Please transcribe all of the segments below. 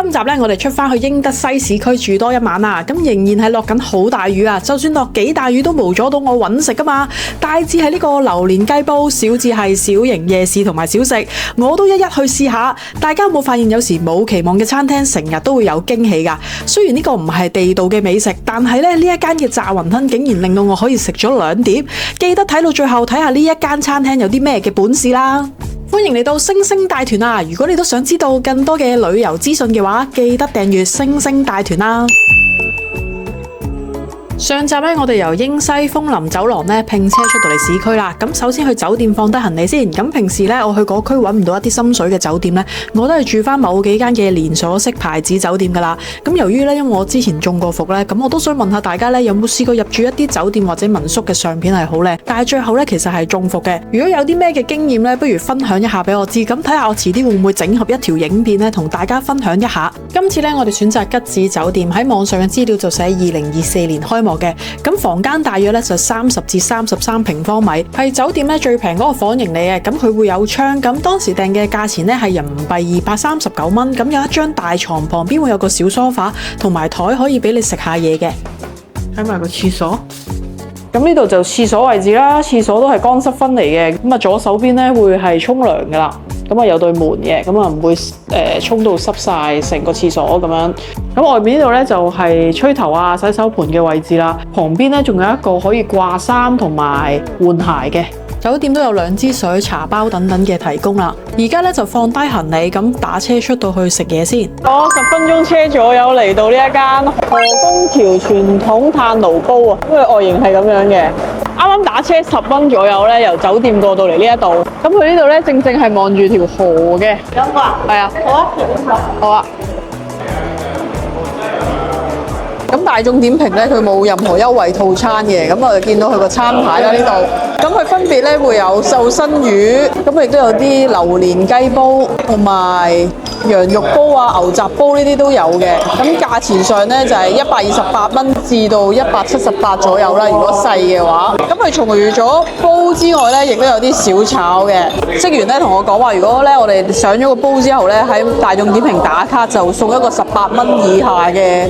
今集咧，我哋出翻去英德西市區住多一晚啊！咁仍然係落緊好大雨啊！就算落幾大雨都無阻到我揾食噶嘛。大致係呢個榴蓮雞煲，小至係小型夜市同埋小食，我都一一去試下。大家有冇發現有時冇期望嘅餐廳成日都會有驚喜噶？雖然呢個唔係地道嘅美食，但係咧呢一間嘅炸雲吞竟然令到我可以食咗2碟。記得睇到最後睇下呢一間餐廳有啲咩嘅本事啦！歡迎嚟到星星大團啊！如果你都想知道更多嘅旅遊資訊嘅話，記得訂閱星星大團啦！上集咧，我哋由英西楓林走廊咧拼車出到嚟市區啦。咁首先去酒店放低行李先。咁平時咧，我去嗰區揾唔到一啲心水嘅酒店咧，我都係住翻某幾間嘅連鎖式牌子酒店噶啦。咁由於咧，因為我之前中過伏咧，咁我都想問下大家咧，有冇試過入住一啲酒店或者民宿嘅相片係好靚，但係最後咧其實係中伏嘅。如果有啲咩嘅經驗咧，不如分享一下俾我知。咁睇下我遲啲會唔會整合一條影片咧，同大家分享一下。今次咧，我哋選擇吉子酒店，喺網上嘅資料就寫2024年開幕嘅。咁房間大約咧就30至33平方米，係酒店咧最平嗰個房型嚟嘅。咁佢會有窗，咁當時訂嘅價錢咧係人民幣239蚊。咁有一張大床，旁邊會有個小梳化同埋台可以俾你食下嘢嘅。睇埋個廁所，咁呢度就廁所位置啦。廁所都係乾濕分離嘅。咁啊左手邊咧會係沖涼噶啦。咁啊有對門嘅，咁啊唔會沖到濕晒成個廁所咁樣。咁外面呢度咧就係吹頭啊、洗手盆嘅位置啦。旁邊咧仲有一個可以掛衫同埋換鞋嘅。酒店都有2支水、茶包等等嘅提供啦。而家咧就放低行李，咁打車出到去食嘢先。我10分鐘車左右嚟到呢一間何公橋傳統炭爐煲啊，因為外形係咁樣嘅。啱啱打車10蚊左右咧，由酒店過到嚟呢一度。咁佢呢度咧正正係望住條河嘅。有冇啊？係啊。好啊。好啊。咁大眾點評咧，佢冇任何優惠套餐嘅。咁我就見到佢個餐牌啦呢度。咁佢分別咧會有瘦身魚，咁亦都有啲榴蓮雞煲同埋羊肉煲啊、牛雜煲呢啲都有嘅。咁價錢上咧就係128蚊至到178左右啦。如果細嘅話，咁佢除咗煲之外咧，亦都有啲小炒嘅。職員咧同我講話，如果咧我哋上咗個煲之後咧，喺大眾點評打卡就送一個18蚊以下嘅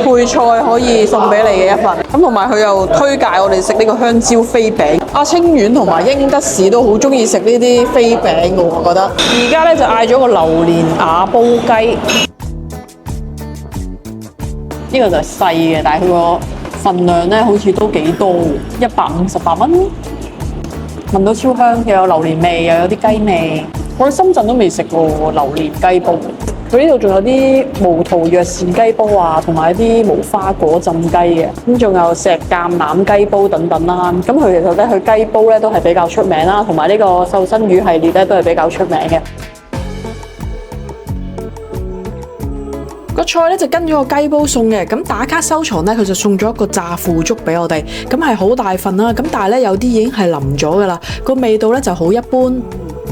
配菜可以送俾你嘅一份。咁同埋佢又推介我哋食呢個香蕉飛餅。清遠同埋英德市都好中意食呢啲飛餅嘅，我覺得。而家咧就嗌咗個榴蓮瓦煲雞，呢個就係細嘅，但係佢個份量咧好似都幾多，158蚊。聞到超香，又有榴蓮味，又有啲雞味。我喺深圳都未食過榴蓮雞煲。佢呢度仲有啲無桃藥膳雞煲啊，同埋一啲無花果浸雞嘅，咁仲有石橄欖雞煲等等啦。咁佢其實咧，佢雞煲咧都係比較出名啦，同埋呢個瘦身魚系列咧都係比較出名嘅。個菜咧就跟咗個雞煲送嘅，咁打卡收藏咧佢就送咗一個炸腐竹俾我哋，咁係好大份啦，咁但係咧有啲已經係腍咗噶啦，個味道咧就好一般。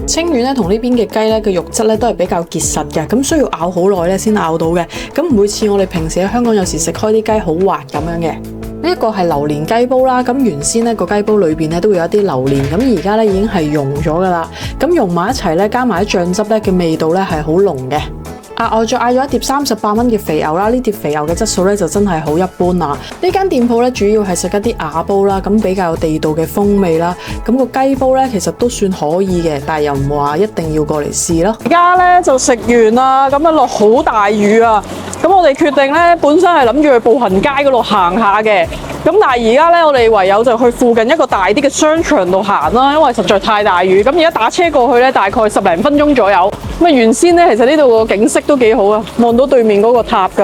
清遠咧同呢邊嘅雞咧嘅肉質咧都係比較結實嘅，咁需要咬好耐咧先咬到嘅，咁唔會似我哋平時喺香港有時食開啲雞好滑咁樣嘅。呢一個係榴蓮雞煲啦，咁原先咧個雞煲裏邊咧都會有一啲榴蓮，咁而家咧已經係溶咗噶啦，咁溶埋一齊咧加埋啲醬汁咧嘅味道咧係好濃嘅。我再嗌咗一碟38蚊嘅肥牛啦，呢碟肥牛嘅質素咧就真係好一般啦。呢間店鋪咧主要係食一啲瓦煲啦，咁比較有地道嘅風味啦。咁個雞煲咧其實都算可以嘅，但係又唔話一定要過嚟試咯。而家咧就食完啦，咁啊落好大雨啊，咁我哋決定咧本身係諗住去步行街嗰度行下嘅。咁但係而家咧，我哋唯有就去附近一個大啲嘅商場度行啦，因為實在太大雨。咁而家打車過去咧，大概10零分鐘左右。咁啊，原先咧，其實呢度個景色都幾好啊，望到對面嗰個塔㗎。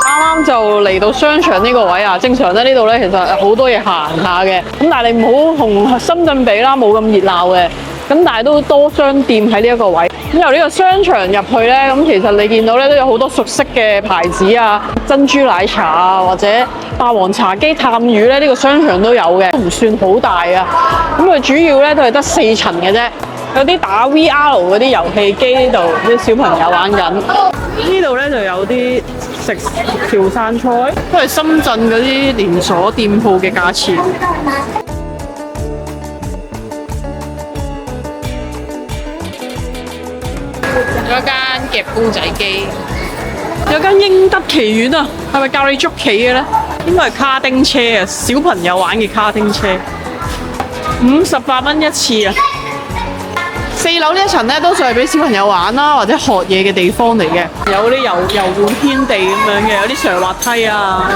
啱啱就嚟到商場呢個位啊，正常咧呢度咧其實好多嘢行下嘅。咁但係你唔好同深圳比啦，冇咁熱鬧嘅。咁但係都多商店喺呢一個位。咁由呢個商場入去咧，咁其實你見到咧都有好多熟悉嘅牌子啊，珍珠奶茶啊，或者霸王茶姬探魚咧，呢個商場都有嘅，都唔算好大啊。咁佢主要咧都係得4層嘅啫，有啲打 VR 嗰啲遊戲機呢度，啲小朋友玩緊。呢度咧就有啲食潮汕菜，都係深圳嗰啲連鎖店鋪嘅價錢。有一間夾公仔機，有間英德奇苑啊，係咪教你捉棋嘅咧？應該係卡丁車啊，小朋友玩嘅卡丁車，58蚊一次啊！4樓呢一層咧，多數係俾小朋友玩啦，或者學嘢嘅地方嚟嘅，有啲遊玩天地咁樣嘅，有啲上滑梯啊，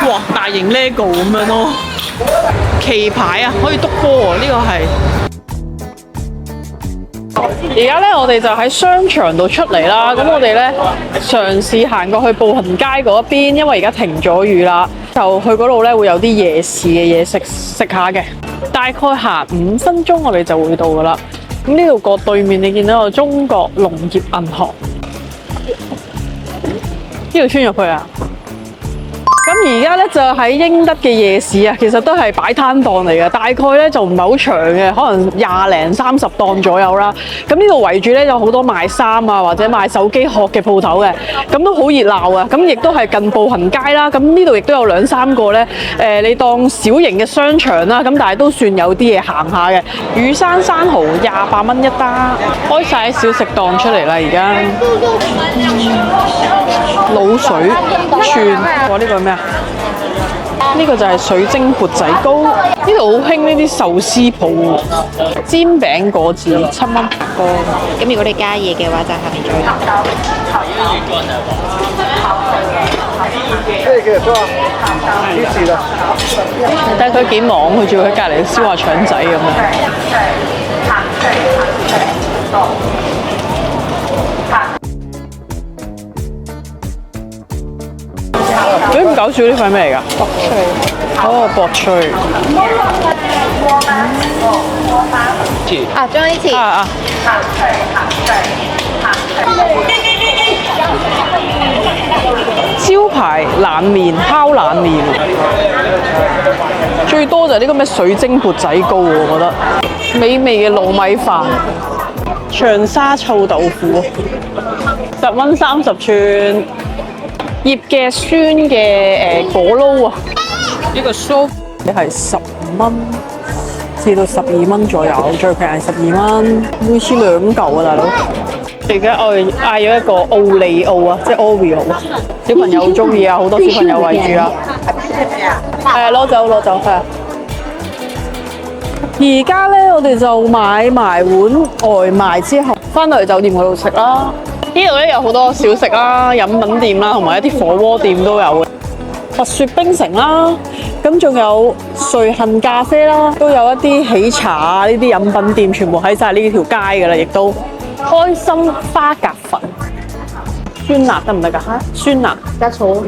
哇，大型 LEGO 咁樣咯，棋牌啊，可以篤波啊，呢個係。而家咧，我哋就喺商場度出嚟啦。咁我哋咧嘗試行過去步行街嗰一邊，因為而家停咗雨啦，就去嗰度咧會有啲夜市嘅嘢食下嘅。大概行5分鐘，我哋就會到噶啦。咁呢度個對面你見到有中國農業銀行，呢度穿入去啊！咁而家咧就喺英德嘅夜市啊，其實都係擺攤檔嚟嘅，大概咧就唔係好長嘅，可能20零30檔左右啦。咁呢度圍住咧有好多賣衫啊，或者賣手機殼嘅鋪頭嘅，咁都好熱鬧啊。咁亦都係近步行街啦。咁呢度亦都有2、3個咧，你當小型嘅商場啦。咁但係都算有啲嘢行下嘅。雨山生蠔28蚊一打，開晒小食檔出嚟啦而家。滷水串，哇！呢個係咩啊？呢個就係水晶缽仔糕。呢度好興呢啲壽司鋪，煎餅果子7蚊個。咁如果你加嘢嘅話，就下面再但係佢幾忙，佢仲要喺隔離燒下腸仔咁樣。咁搞笑呢塊咩嚟㗎？薄脆。哦，薄脆。啊，仲有呢次。啊！招牌冷麵，烤冷麵。最多就係呢個咩水晶缽仔糕喎，我覺得。美味嘅糯米飯，長沙臭豆腐，10蚊30串。醃嘅酸嘅果撈啊，呢個酥係15蚊至到12蚊左右，最平係12蚊，每次2嚿啊，大佬。而家我哋嗌咗一個奧利奧啊，即係 Oreo， 小朋友好中意啊，好多小朋友圍住啊。係攞走係啊。而家咧，我哋就買埋碗外賣之後，翻到嚟酒店嗰度食啦。呢度咧有好多小食啦、飲品店啦，同埋一啲火鍋店都有嘅。蜜雪冰城啦，咁仲有瑞幸咖啡啦，都有一啲喜茶啊，呢啲飲品店全部喺晒呢條街㗎啦，亦都。開心花甲粉，酸辣得唔得㗎？酸辣加醋。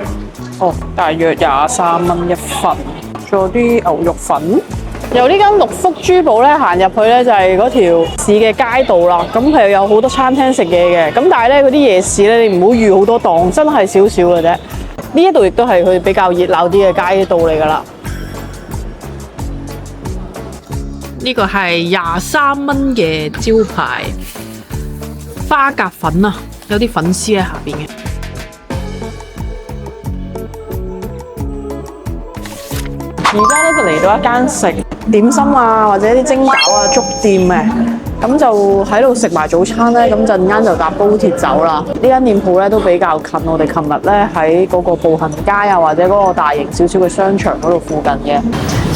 哦，大約23蚊一份。仲有啲牛肉粉。由呢間六福珠寶咧行入去咧就係嗰條市嘅街道啦，咁係有好多餐廳食嘢嘅，咁但係咧嗰啲夜市咧你唔好預好多檔，真係少少嘅啫。呢一度亦都係佢比較熱鬧啲嘅街道嚟㗎啦。呢個係23蚊嘅招牌花甲粉啊，有啲粉絲喺下邊嘅。而家咧就嚟到一間食點心啊，或者啲蒸餃啊、粥店嘅，咁就喺度食埋早餐咧，咁陣間就搭高鐵走啦。呢間店鋪咧都比較近我哋琴日咧喺嗰個步行街啊，或者嗰個大型少少嘅商場嗰度附近嘅。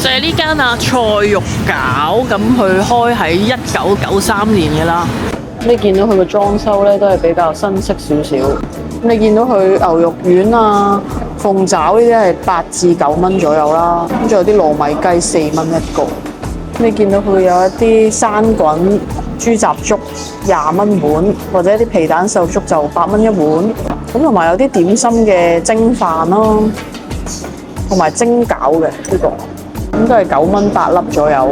就係呢間啊菜肉餃，咁佢開喺1993年嘅啦。你見到佢個裝修咧都係比較新式少少。你見到佢牛肉丸啊、鳳爪呢啲係8至9蚊左右啦，咁仲有啲糯米雞4蚊一個。你見到佢有一啲生滾豬雜粥20蚊碗，或者啲皮蛋瘦粥就8蚊一碗。咁同埋有啲點心嘅蒸飯咯，同埋蒸餃嘅呢個，咁都係9蚊8粒左右。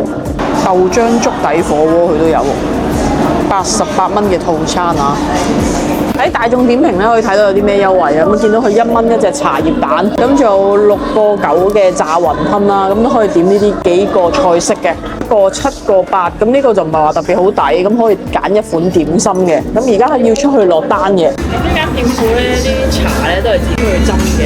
豆漿粥底火鍋佢都有，88蚊嘅套餐啊！喺大眾點評咧可以睇到有啲咩優惠啊！咁見到佢1蚊一隻茶葉蛋，咁仲有6個9嘅炸雲吞啦，咁都可以點呢啲幾個菜式嘅，1個7個8，咁呢個就唔係話特別好抵，咁可以揀一款點心嘅。咁而家係要出去落單嘅。呢間店鋪咧啲茶咧都係自己去斟嘅。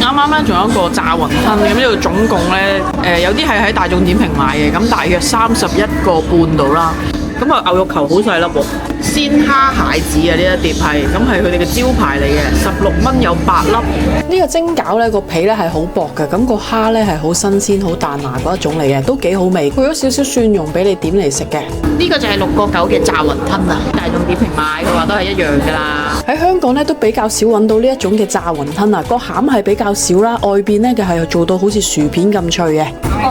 啱咧仲有一個炸雲吞，咁呢度總共咧有啲係喺大眾點評買嘅，咁大約31個半度啦。咁啊牛肉球好細粒喎，鮮蝦蟹子啊呢一碟係，咁係佢哋嘅招牌嚟嘅，16蚊有8粒。呢個蒸餃咧個皮咧係好薄嘅，咁個蝦咧係好新鮮、好彈牙嗰一種嚟嘅，都幾好味。配咗少少蒜蓉俾你點嚟食嘅。呢個就係6個9嘅炸雲吞啊！大眾點評買嘅話都係一樣㗎啦。喺香港咧都比較少揾到呢一種嘅炸雲吞啊，個餡係比較少啦，外邊咧嘅係做到好似薯片咁脆嘅，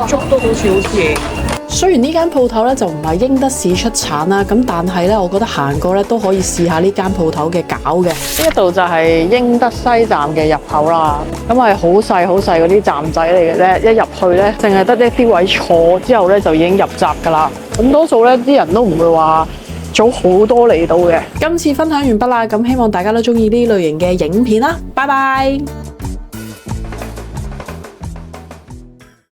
粥都好似好似。雖然呢間鋪頭咧就唔係英德市出產啦，咁但係咧，我覺得行過咧都可以試下呢間鋪頭嘅餃嘅。呢一度就係英德西站嘅入口啦，咁係好細好細嗰啲站仔嚟嘅啫，一入去咧淨係得一啲位坐，之後咧就已經入閘㗎啦。咁多數咧啲人都唔會話早好多嚟到嘅。今次分享完畢啦，咁希望大家都中意呢類型嘅影片啦，拜拜。